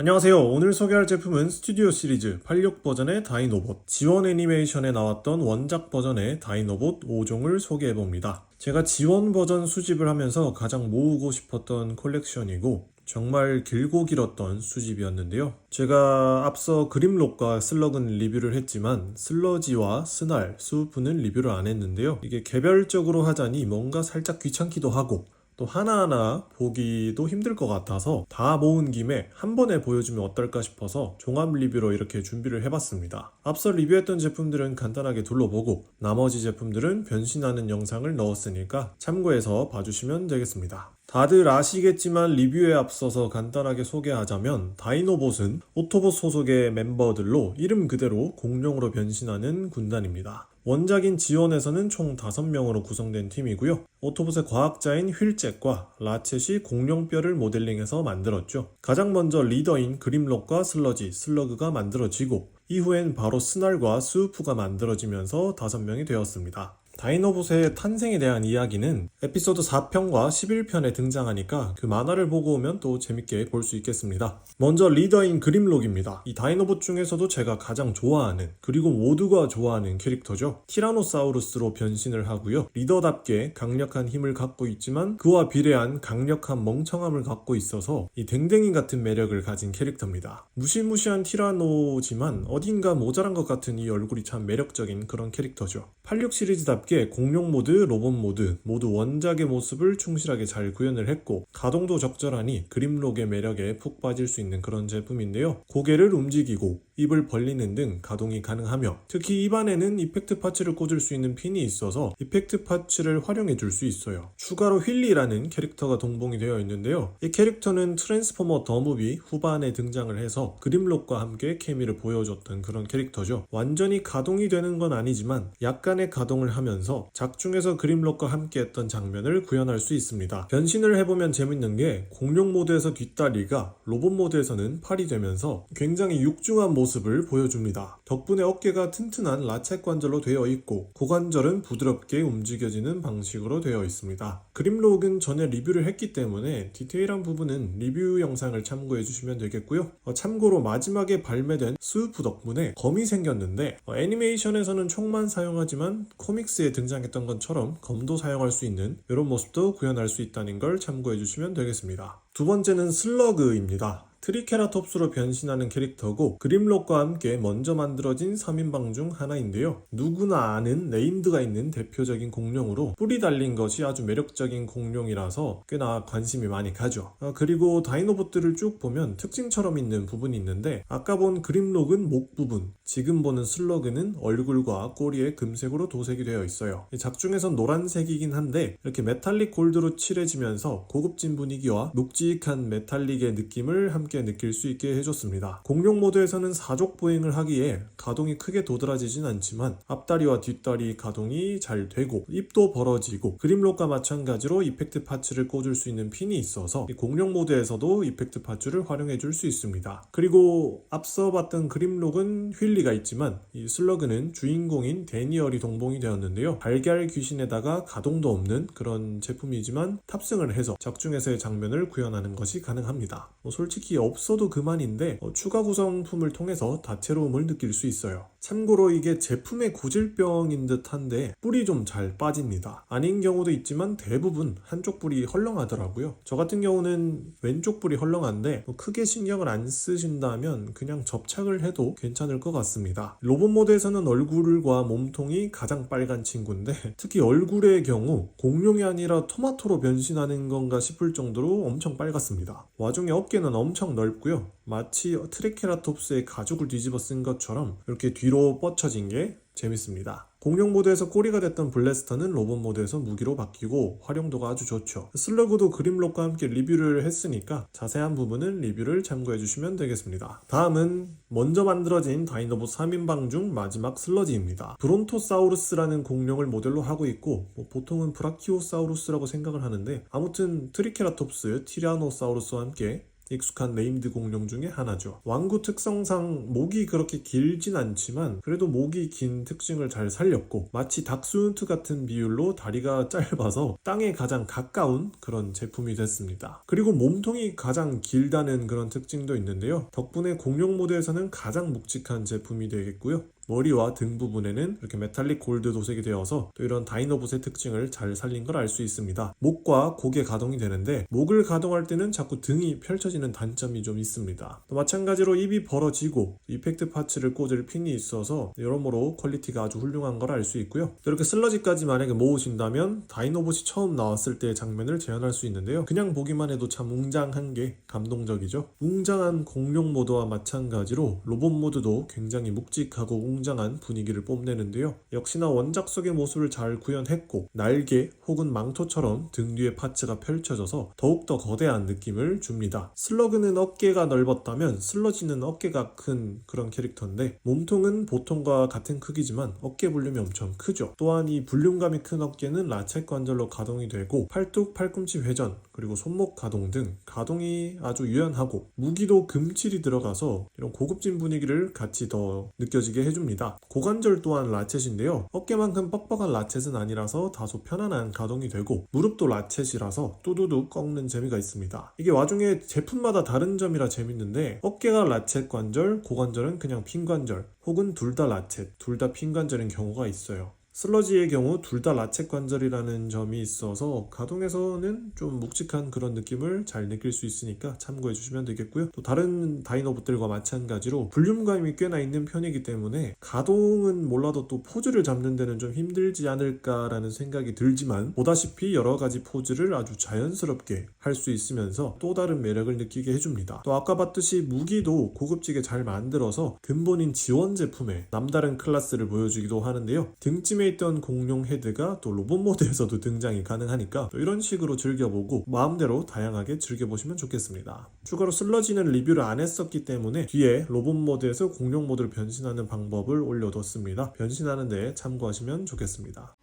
안녕하세요. 오늘 소개할 제품은 스튜디오 시리즈 86 버전의 다이노봇, 지원 애니메이션에 나왔던 원작 버전의 다이노봇 5종을 소개해봅니다. 제가 지원 버전 수집을 하면서 가장 모으고 싶었던 컬렉션이고 정말 길고 길었던 수집이었는데요. 제가 앞서 그림록과 슬럭은 리뷰를 했지만 슬러지와 스날, 수우프는 리뷰를 안 했는데요. 이게 개별적으로 하자니 뭔가 살짝 귀찮기도 하고 또 하나하나 보기도 힘들 것 같아서 다 모은 김에 한 번에 보여주면 어떨까 싶어서 종합 리뷰로 이렇게 준비를 해봤습니다. 앞서 리뷰했던 제품들은 간단하게 둘러보고 나머지 제품들은 변신하는 영상을 넣었으니까 참고해서 봐주시면 되겠습니다. 다들 아시겠지만 리뷰에 앞서서 간단하게 소개하자면 다이노봇은 오토봇 소속의 멤버들로 이름 그대로 공룡으로 변신하는 군단입니다. 원작인 지원에서는 총 5명으로 구성된 팀이고요. 오토봇의 과학자인 휠잭과 라쳇이 공룡뼈를 모델링해서 만들었죠. 가장 먼저 리더인 그림록과 슬러그가 만들어지고 이후엔 바로 스날과 수우프가 만들어지면서 5명이 되었습니다. 다이노봇의 탄생에 대한 이야기는 에피소드 4편과 11편에 등장하니까 그 만화를 보고 오면 또 재밌게 볼 수 있겠습니다. 먼저 리더인 그림록입니다. 이 다이노봇 중에서도 제가 가장 좋아하는, 그리고 모두가 좋아하는 캐릭터죠. 티라노사우루스로 변신을 하고요. 리더답게 강력한 힘을 갖고 있지만 그와 비례한 강력한 멍청함을 갖고 있어서 이 댕댕이 같은 매력을 가진 캐릭터입니다. 무시무시한 티라노지만 어딘가 모자란 것 같은 이 얼굴이 참 매력적인 그런 캐릭터죠. 86 시리즈답게 공룡 모드, 로봇 모드 모두 원작의 모습을 충실하게 잘 구현을 했고 가동도 적절하니 그림록의 매력에 푹 빠질 수 있는 그런 제품인데요. 고개를 움직이고 입을 벌리는 등 가동이 가능하며 특히 입안에는 이펙트 파츠를 꽂을 수 있는 핀이 있어서 이펙트 파츠를 활용해 줄 수 있어요. 추가로 휠리라는 캐릭터가 동봉이 되어 있는데요. 이 캐릭터는 트랜스포머 더 무비 후반에 등장을 해서 그림록과 함께 케미를 보여줬던 그런 캐릭터죠. 완전히 가동이 되는 건 아니지만 약간의 가동을 하면서 작중에서 그림록과 함께 했던 장면을 구현할 수 있습니다. 변신을 해보면 재밌는 게 공룡 모드에서 뒷다리가 로봇 모드에서는 팔이 되면서 굉장히 육중한 모습을 보여줍니다. 덕분에 어깨가 튼튼한 라쳇 관절로 되어 있고 고관절은 부드럽게 움직여지는 방식으로 되어 있습니다. 그림록은 전에 리뷰를 했기 때문에 디테일한 부분은 리뷰 영상을 참고해 주시면 되겠고요. 참고로 마지막에 발매된 수우프 덕분에 검이 생겼는데 애니메이션에서는 총만 사용하지만 코믹스에 등장했던 것처럼 검도 사용할 수 있는 이런 모습도 구현할 수 있다는 걸 참고해 주시면 되겠습니다. 두 번째는 슬러그입니다. 트리케라톱스로 변신하는 캐릭터고 그림록과 함께 먼저 만들어진 3인방 중 하나인데요. 누구나 아는 네임드가 있는 대표적인 공룡으로 뿔이 달린 것이 아주 매력적인 공룡이라서 꽤나 관심이 많이 가죠. 그리고 다이노봇들을 쭉 보면 특징처럼 있는 부분이 있는데 아까 본 그림록은 목 부분, 지금 보는 슬러그는 얼굴과 꼬리에 금색으로 도색이 되어 있어요. 작중에선 노란색이긴 한데 이렇게 메탈릭 골드로 칠해지면서 고급진 분위기와 묵직한 메탈릭의 느낌을 함께 느낄 수 있게 해줬습니다. 공룡 모드에서는 사족 보행을 하기에 가동이 크게 도드라지진 않지만 앞다리와 뒷다리 가동이 잘 되고 입도 벌어지고 그림록과 마찬가지로 이펙트 파츠를 꽂을 수 있는 핀이 있어서 공룡 모드에서도 이펙트 파츠를 활용해 줄 수 있습니다. 그리고 앞서 봤던 그림록은 휠리가 있지만 이 슬러그는 주인공인 데니얼이 동봉이 되었는데요. 달걀 귀신에다가 가동도 없는 그런 제품이지만 탑승을 해서 작중에서의 장면을 구현하는 것이 가능합니다. 솔직히 없어도 그만인데 추가 구성품을 통해서 다채로움을 느낄 수 있어요. 참고로 이게 제품의 고질병인 듯한데 뿔이 좀 잘 빠집니다. 아닌 경우도 있지만 대부분 한쪽 뿔이 헐렁하더라고요. 저 같은 경우는 왼쪽 뿔이 헐렁한데 크게 신경을 안 쓰신다면 그냥 접착을 해도 괜찮을 것 같습니다. 로봇 모드에서는 얼굴과 몸통이 가장 빨간 친구인데 특히 얼굴의 경우 공룡이 아니라 토마토로 변신하는 건가 싶을 정도로 엄청 빨갛습니다. 와중에 어깨는 엄청 넓고요. 마치 트리케라톱스의 가죽을 뒤집어 쓴 것처럼 이렇게 뒤로 뻗쳐진 게 재밌습니다. 공룡 모드에서 꼬리가 됐던 블래스터는 로봇 모드에서 무기로 바뀌고 활용도가 아주 좋죠. 슬러그도 그림록과 함께 리뷰를 했으니까 자세한 부분은 리뷰를 참고해 주시면 되겠습니다. 다음은 먼저 만들어진 다이노봇 3인방 중 마지막 슬러지입니다. 브론토사우루스라는 공룡을 모델로 하고 있고 보통은 브라키오사우루스라고 생각을 하는데 아무튼 트리케라톱스, 티라노사우루스와 함께 익숙한 네임드 공룡 중에 하나죠. 왕구 특성상 목이 그렇게 길진 않지만 그래도 목이 긴 특징을 잘 살렸고 마치 닥스훈트 같은 비율로 다리가 짧아서 땅에 가장 가까운 그런 제품이 됐습니다. 그리고 몸통이 가장 길다는 그런 특징도 있는데요. 덕분에 공룡 모드에서는 가장 묵직한 제품이 되겠고요. 머리와 등 부분에는 이렇게 메탈릭 골드 도색이 되어서 또 이런 다이노봇의 특징을 잘 살린 걸 알 수 있습니다. 목과 고개 가동이 되는데 목을 가동할 때는 자꾸 등이 펼쳐지는 단점이 좀 있습니다. 또 마찬가지로 입이 벌어지고 이펙트 파츠를 꽂을 핀이 있어서 여러모로 퀄리티가 아주 훌륭한 걸 알 수 있고요. 또 이렇게 슬러지까지 만약에 모으신다면 다이노봇이 처음 나왔을 때의 장면을 재현할 수 있는데요. 그냥 보기만 해도 참 웅장한 게 감동적이죠. 웅장한 공룡 모드와 마찬가지로 로봇 모드도 굉장히 묵직하고 웅장한 분위기를 뽐내는데요. 역시나 원작 속의 모습을 잘 구현했고 날개 혹은 망토처럼 등 뒤에 파츠가 펼쳐져서 더욱더 거대한 느낌을 줍니다. 슬러그는 어깨가 넓었다면 슬러지는 어깨가 큰 그런 캐릭터인데 몸통은 보통과 같은 크기지만 어깨 볼륨이 엄청 크죠. 또한 이 볼륨감이 큰 어깨는 라쳇 관절로 가동이 되고 팔뚝, 팔꿈치 회전, 그리고 손목 가동 등 가동이 아주 유연하고 무기도 금칠이 들어가서 이런 고급진 분위기를 같이 더 느껴지게 해줍니다. 고관절 또한 라쳇인데요. 어깨만큼 뻑뻑한 라쳇은 아니라서 다소 편안한 가동이 되고 무릎도 라쳇이라서 뚜두둑 꺾는 재미가 있습니다. 이게 와중에 제품마다 다른 점이라 재밌는데 어깨가 라쳇 관절, 고관절은 그냥 핀 관절 혹은 둘 다 라쳇, 둘 다 핀 관절인 경우가 있어요. 슬러지의 경우 둘 다 라쳇 관절이라는 점이 있어서 가동에서는 좀 묵직한 그런 느낌을 잘 느낄 수 있으니까 참고해 주시면 되겠고요. 또 다른 다이노봇들과 마찬가지로 볼륨감이 꽤나 있는 편이기 때문에 가동은 몰라도 또 포즈를 잡는 데는 좀 힘들지 않을까라는 생각이 들지만 보다시피 여러 가지 포즈를 아주 자연스럽게 할 수 있으면서 또 다른 매력을 느끼게 해줍니다. 또 아까 봤듯이 무기도 고급지게 잘 만들어서 근본인 지원 제품에 남다른 클래스를 보여주기도 하는데요. 등짐에 있던 공룡 헤드가 또 로봇 모드에서도 등장이 가능하니까 또 이런 식으로 즐겨보고 마음대로 다양하게 즐겨보시면 좋겠습니다. 추가로 슬러지는 리뷰를 안 했었기 때문에 뒤에 로봇 모드에서 공룡 모드로 변신하는 방법을 올려뒀습니다. 변신하는 데 참고하시면 좋겠습니다.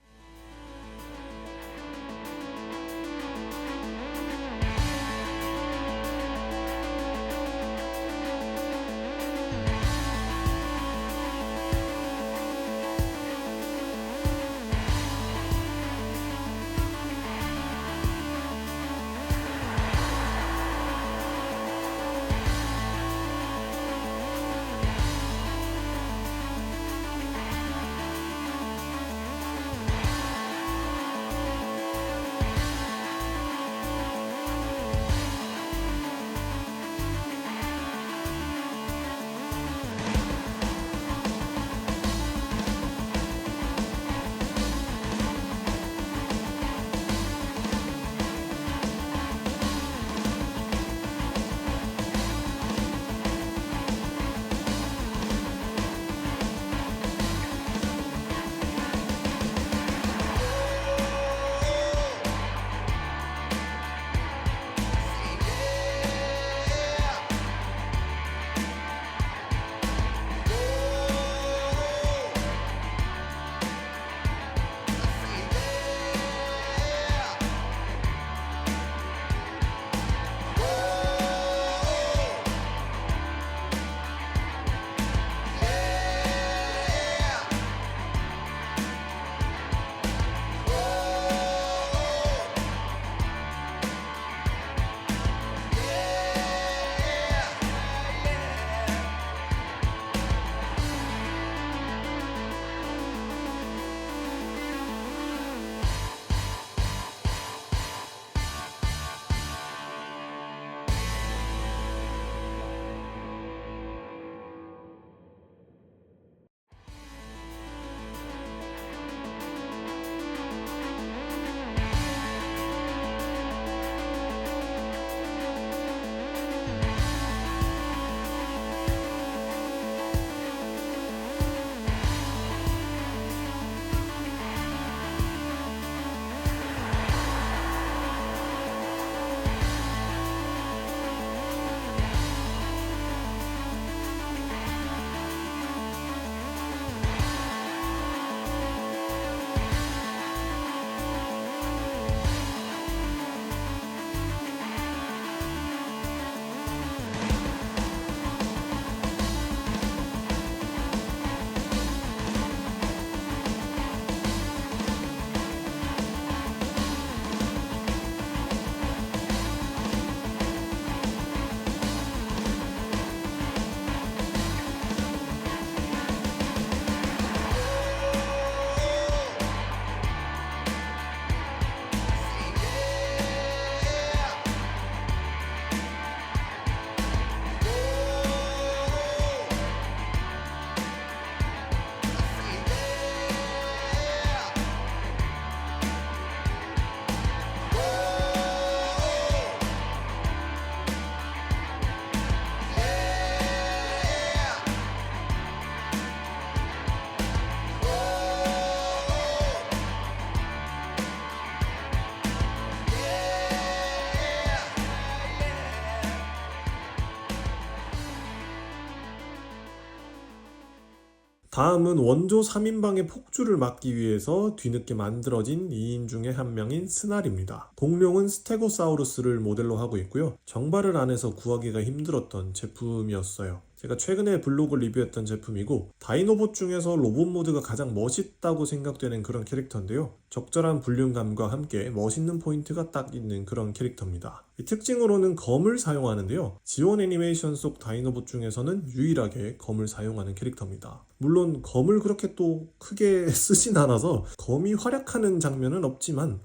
다음은 원조 3인방의 폭주를 막기 위해서 뒤늦게 만들어진 2인 중에 한 명인 스날입니다. 공룡은 스테고사우루스를 모델로 하고 있고요. 정발을 안 해서 구하기가 힘들었던 제품이었어요. 제가 최근에 블로그 리뷰했던 제품이고 다이노봇 중에서 로봇 모드가 가장 멋있다고 생각되는 그런 캐릭터인데요. 적절한 볼륨감과 함께 멋있는 포인트가 딱 있는 그런 캐릭터입니다. 이 특징으로는 검을 사용하는데요. 지원 애니메이션 속 다이노봇 중에서는 유일하게 검을 사용하는 캐릭터입니다. 물론 검을 그렇게 또 크게 쓰진 않아서 검이 활약하는 장면은 없지만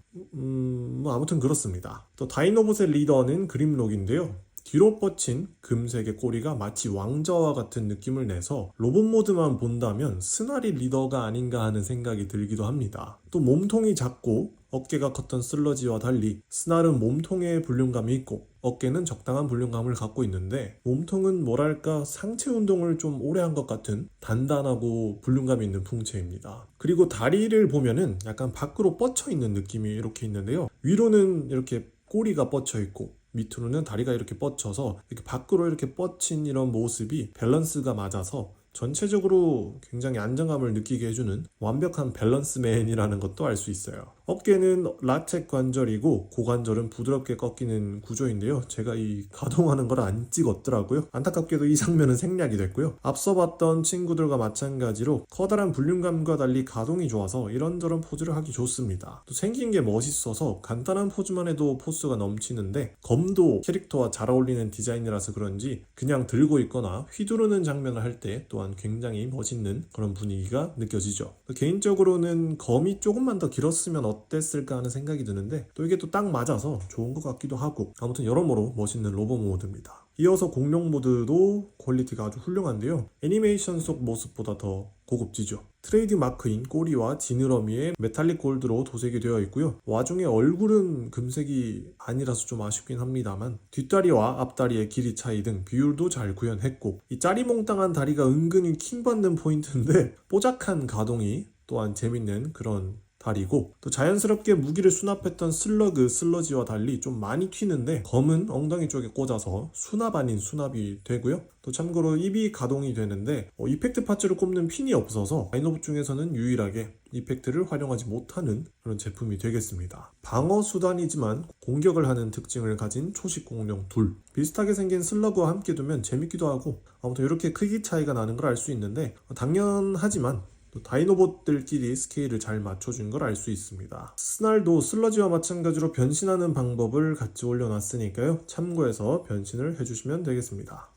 아무튼 그렇습니다. 또 다이노봇의 리더는 그림록인데요. 뒤로 뻗친 금색의 꼬리가 마치 왕자와 같은 느낌을 내서 로봇 모드만 본다면 스날이 리더가 아닌가 하는 생각이 들기도 합니다. 또 몸통이 작고 어깨가 컸던 슬러지와 달리 스날은 몸통에 볼륨감이 있고 어깨는 적당한 볼륨감을 갖고 있는데 몸통은 뭐랄까 상체 운동을 좀 오래 한 것 같은 단단하고 볼륨감이 있는 풍체입니다. 그리고 다리를 보면은 약간 밖으로 뻗쳐 있는 느낌이 이렇게 있는데요. 위로는 이렇게 꼬리가 뻗쳐 있고 밑으로는 다리가 이렇게 뻗쳐서 이렇게 밖으로 이렇게 뻗친 이런 모습이 밸런스가 맞아서 전체적으로 굉장히 안정감을 느끼게 해주는 완벽한 밸런스맨이라는 것도 알 수 있어요. 어깨는 라텍 관절이고 고관절은 부드럽게 꺾이는 구조인데요. 제가 이 가동하는 걸 안 찍었더라고요. 안타깝게도 이 장면은 생략이 됐고요. 앞서 봤던 친구들과 마찬가지로 커다란 볼륨감과 달리 가동이 좋아서 이런저런 포즈를 하기 좋습니다. 또 생긴 게 멋있어서 간단한 포즈만 해도 포스가 넘치는데 검도 캐릭터와 잘 어울리는 디자인이라서 그런지 그냥 들고 있거나 휘두르는 장면을 할 때 또한 굉장히 멋있는 그런 분위기가 느껴지죠. 개인적으로는 검이 조금만 더 길었으면 어땠을까 하는 생각이 드는데 또 이게 또 딱 맞아서 좋은 것 같기도 하고 아무튼 여러모로 멋있는 로봇 모드입니다. 이어서 공룡 모드도 퀄리티가 아주 훌륭한데요. 애니메이션 속 모습보다 더 고급지죠. 트레이드 마크인 꼬리와 지느러미에 메탈릭 골드로 도색이 되어 있고요. 와중에 얼굴은 금색이 아니라서 좀 아쉽긴 합니다만 뒷다리와 앞다리의 길이 차이 등 비율도 잘 구현했고 이 짜리몽땅한 다리가 은근히 킹받는 포인트인데 뽀짝한 가동이 또한 재밌는 그런 다리고 또 자연스럽게 무기를 수납했던 슬러지와 달리 좀 많이 튀는데 검은 엉덩이 쪽에 꽂아서 수납 아닌 수납이 되고요. 또 참고로 입이 가동이 되는데 이펙트 파츠를 꼽는 핀이 없어서 다이노봇 중에서는 유일하게 이펙트를 활용하지 못하는 그런 제품이 되겠습니다. 방어 수단이지만 공격을 하는 특징을 가진 초식 공룡 둘, 비슷하게 생긴 슬러그와 함께 두면 재밌기도 하고 아무튼 이렇게 크기 차이가 나는 걸 알 수 있는데 당연하지만 다이노봇들끼리 스케일을 잘 맞춰준 걸 알 수 있습니다. 스날도 슬러지와 마찬가지로 변신하는 방법을 같이 올려놨으니까요. 참고해서 변신을 해주시면 되겠습니다.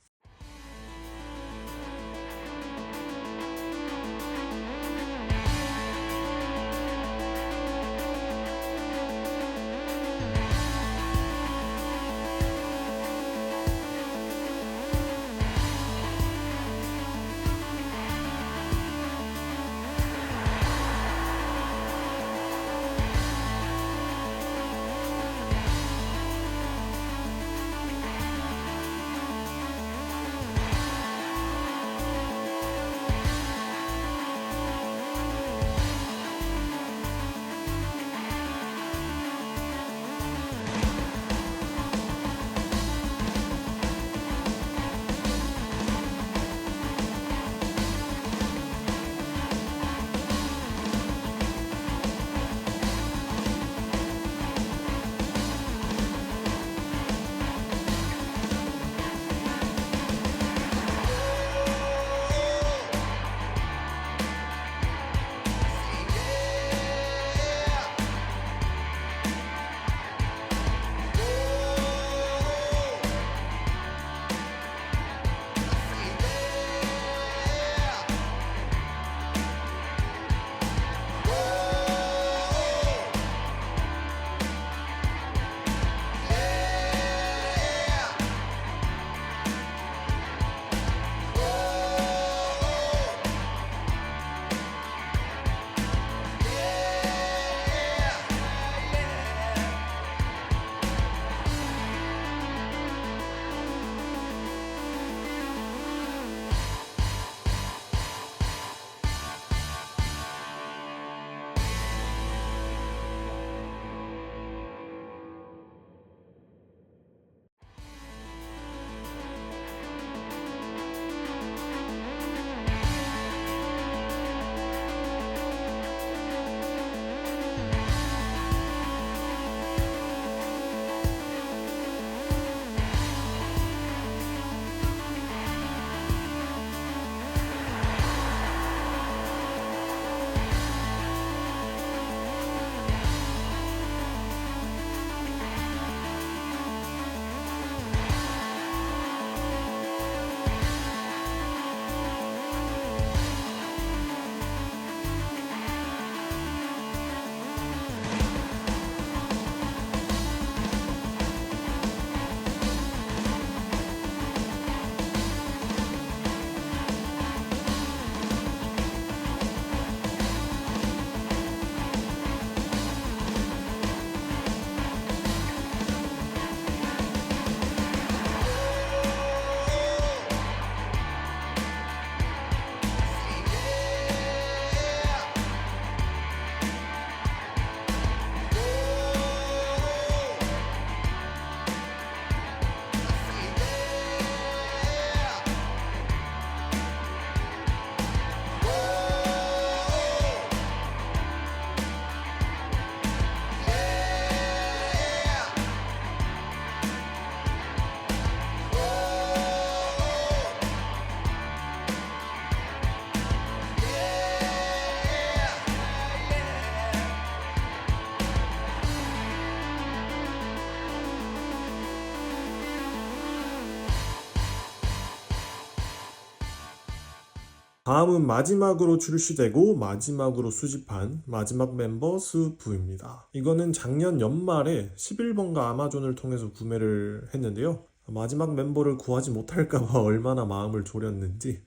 다음은 마지막으로 출시되고 마지막으로 수집한 마지막 멤버 스프입니다. 이거는 작년 연말에 11번가 아마존을 통해서 구매를 했는데요. 마지막 멤버를 구하지 못할까봐 얼마나 마음을 졸였는지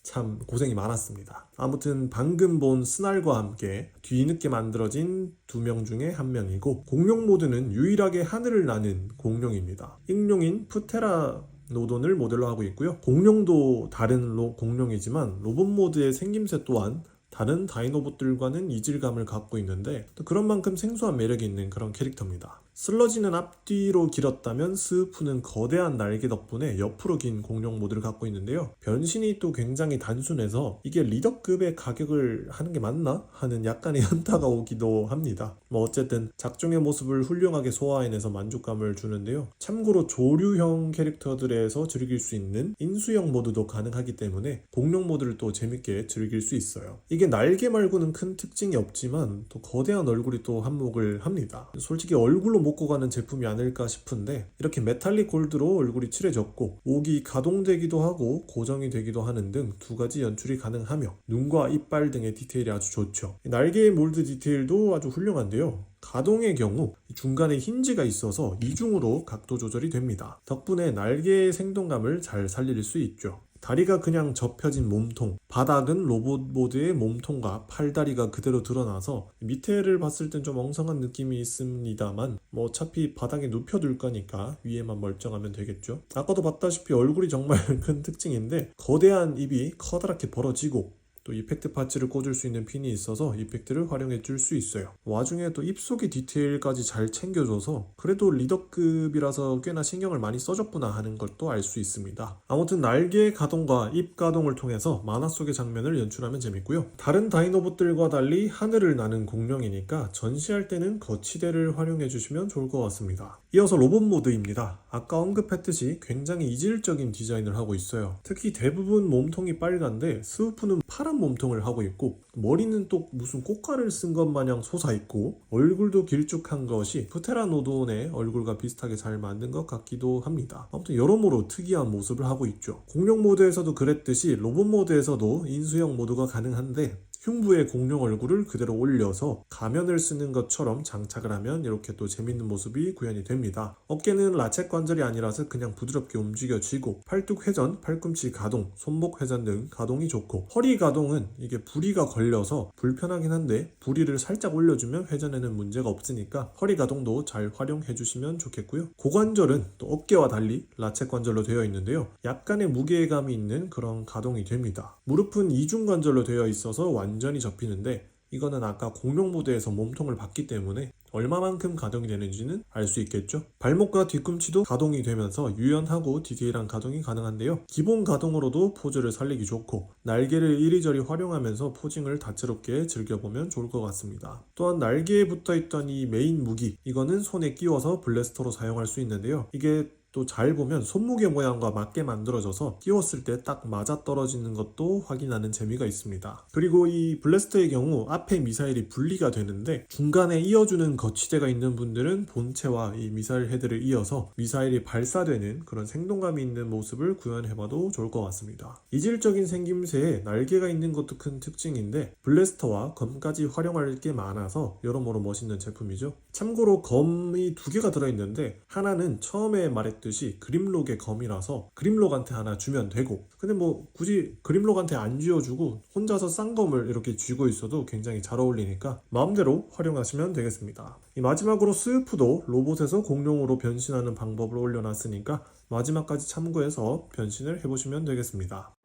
참 고생이 많았습니다. 아무튼 방금 본 스날과 함께 뒤늦게 만들어진 2명 중에 1명이고, 공룡 모드는 유일하게 하늘을 나는 공룡입니다. 익룡인 프테라 노돈을 모델로 하고 있고요. 공룡도 다른 공룡이지만 로봇 모드의 생김새 또한 다른 다이노봇들과는 이질감을 갖고 있는데 또 그런 만큼 생소한 매력이 있는 그런 캐릭터입니다. 슬러지는 앞뒤로 길었다면 스프는 거대한 날개 덕분에 옆으로 긴 공룡 모드를 갖고 있는데요. 변신이 또 굉장히 단순해서 이게 리더급의 가격을 하는 게 맞나? 하는 약간의 현타가 오기도 합니다. 어쨌든 작중의 모습을 훌륭하게 소화해내서 만족감을 주는데요. 참고로 조류형 캐릭터들에서 즐길 수 있는 인수형 모드도 가능하기 때문에 공룡 모드를 또 재밌게 즐길 수 있어요. 이게 날개 말고는 큰 특징이 없지만 또 거대한 얼굴이 또 한몫을 합니다. 솔직히 얼굴로 먹고 가는 제품이 아닐까 싶은데 이렇게 메탈릭 골드로 얼굴이 칠해졌고 목이 가동되기도 하고 고정이 되기도 하는 등 2가지 연출이 가능하며 눈과 이빨 등의 디테일이 아주 좋죠. 날개의 몰드 디테일도 아주 훌륭한데요. 가동의 경우 중간에 힌지가 있어서 이중으로 각도 조절이 됩니다. 덕분에 날개의 생동감을 잘 살릴 수 있죠. 다리가 그냥 접혀진 몸통, 바닥은 로봇 모드의 몸통과 팔다리가 그대로 드러나서 밑에를 봤을 땐 좀 엉성한 느낌이 있습니다만 어차피 바닥에 눕혀둘 거니까 위에만 멀쩡하면 되겠죠. 아까도 봤다시피 얼굴이 정말 큰 특징인데 거대한 입이 커다랗게 벌어지고 또 이펙트 파츠를 꽂을 수 있는 핀이 있어서 이펙트를 활용해 줄 수 있어요. 와중에 또 입속의 디테일까지 잘 챙겨줘서 그래도 리더급이라서 꽤나 신경을 많이 써줬구나 하는 것도 알 수 있습니다. 아무튼 날개 가동과 입 가동을 통해서 만화 속의 장면을 연출하면 재밌고요. 다른 다이노봇들과 달리 하늘을 나는 공룡이니까 전시할 때는 거치대를 활용해 주시면 좋을 것 같습니다. 이어서 로봇 모드입니다. 아까 언급했듯이 굉장히 이질적인 디자인을 하고 있어요. 특히 대부분 몸통이 빨간데 스우프는 파란 몸통을 하고 있고 머리는 또 무슨 꽃가를 쓴 것 마냥 솟아있고 얼굴도 길쭉한 것이 프테라노돈의 얼굴과 비슷하게 잘 만든 것 같기도 합니다. 아무튼 여러모로 특이한 모습을 하고 있죠. 공룡 모드에서도 그랬듯이 로봇 모드에서도 인수형 모드가 가능한데 흉부에 공룡 얼굴을 그대로 올려서 가면을 쓰는 것처럼 장착을 하면 이렇게 또 재밌는 모습이 구현이 됩니다. 어깨는 라쳇 관절이 아니라서 그냥 부드럽게 움직여지고 팔뚝 회전, 팔꿈치 가동, 손목 회전 등 가동이 좋고 허리 가동은 이게 부리가 걸려서 불편하긴 한데 부리를 살짝 올려주면 회전에는 문제가 없으니까 허리 가동도 잘 활용해 주시면 좋겠고요. 고관절은 또 어깨와 달리 라쳇 관절로 되어 있는데요. 약간의 무게감이 있는 그런 가동이 됩니다. 무릎은 이중 관절로 되어 있어서 완전히 접히는데 이거는 아까 공룡 모드에서 몸통을 봤기 때문에 얼마만큼 가동이 되는지는 알 수 있겠죠. 발목과 뒤꿈치도 가동이 되면서 유연하고 디테일한 가동이 가능한데요. 기본 가동으로도 포즈를 살리기 좋고 날개를 이리저리 활용하면서 포징을 다채롭게 즐겨보면 좋을 것 같습니다. 또한 날개에 붙어있던 이 메인 무기, 이거는 손에 끼워서 블래스터로 사용할 수 있는데요. 이게 또 잘 보면 손무게 모양과 맞게 만들어져서 끼웠을 때 딱 맞아 떨어지는 것도 확인하는 재미가 있습니다. 그리고 이 블래스터의 경우 앞에 미사일이 분리가 되는데 중간에 이어주는 거치대가 있는 분들은 본체와 이 미사일 헤드를 이어서 미사일이 발사되는 그런 생동감이 있는 모습을 구현해봐도 좋을 것 같습니다. 이질적인 생김새에 날개가 있는 것도 큰 특징인데 블래스터와 검까지 활용할 게 많아서 여러모로 멋있는 제품이죠. 참고로 검이 2개가 들어있는데 하나는 처음에 말했듯이 그림록의 검이라서 그림록한테 하나 주면 되고, 근데 뭐 굳이 그림록한테 안 쥐어주고 혼자서 쌍검을 이렇게 쥐고 있어도 굉장히 잘 어울리니까 마음대로 활용하시면 되겠습니다. 이 마지막으로 스프도 로봇에서 공룡으로 변신하는 방법을 올려놨으니까 마지막까지 참고해서 변신을 해보시면 되겠습니다.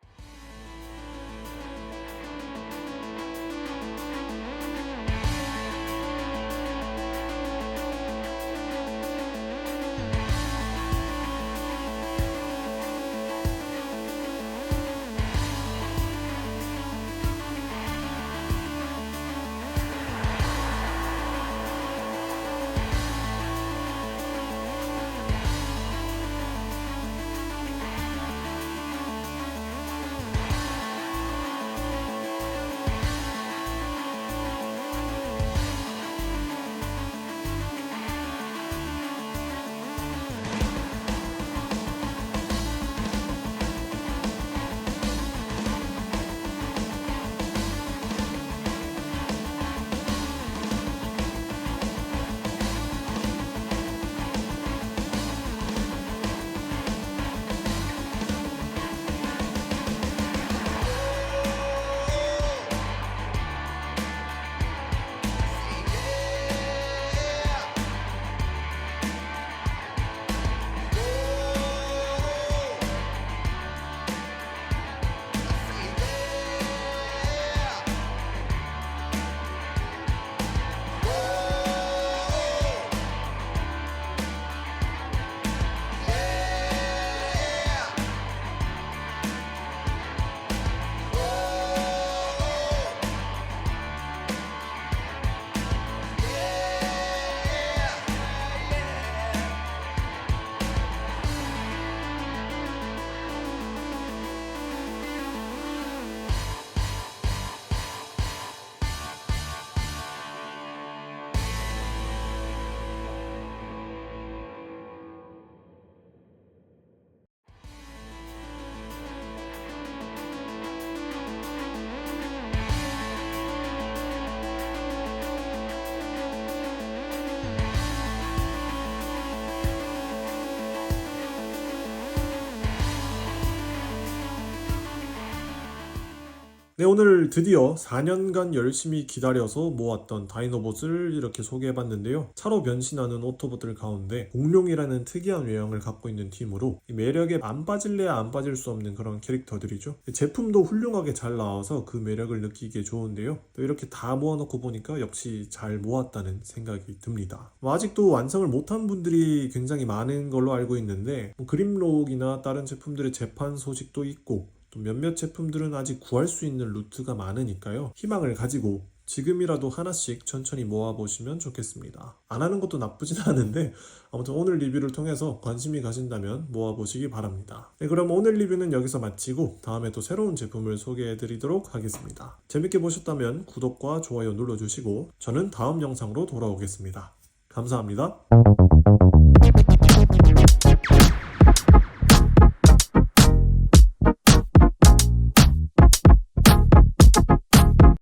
네, 오늘 드디어 4년간 열심히 기다려서 모았던 다이노봇을 이렇게 소개해봤는데요. 차로 변신하는 오토봇들 가운데 공룡이라는 특이한 외형을 갖고 있는 팀으로 이 매력에 안 빠질래야 안 빠질 수 없는 그런 캐릭터들이죠. 제품도 훌륭하게 잘 나와서 그 매력을 느끼기에 좋은데요. 또 이렇게 다 모아놓고 보니까 역시 잘 모았다는 생각이 듭니다. 아직도 완성을 못한 분들이 굉장히 많은 걸로 알고 있는데 그림록이나 다른 제품들의 재판 소식도 있고 또 몇몇 제품들은 아직 구할 수 있는 루트가 많으니까요. 희망을 가지고 지금이라도 하나씩 천천히 모아보시면 좋겠습니다. 안 하는 것도 나쁘진 않은데 아무튼 오늘 리뷰를 통해서 관심이 가신다면 모아보시기 바랍니다. 네, 그럼 오늘 리뷰는 여기서 마치고 다음에 또 새로운 제품을 소개해드리도록 하겠습니다. 재밌게 보셨다면 구독과 좋아요 눌러주시고 저는 다음 영상으로 돌아오겠습니다. 감사합니다.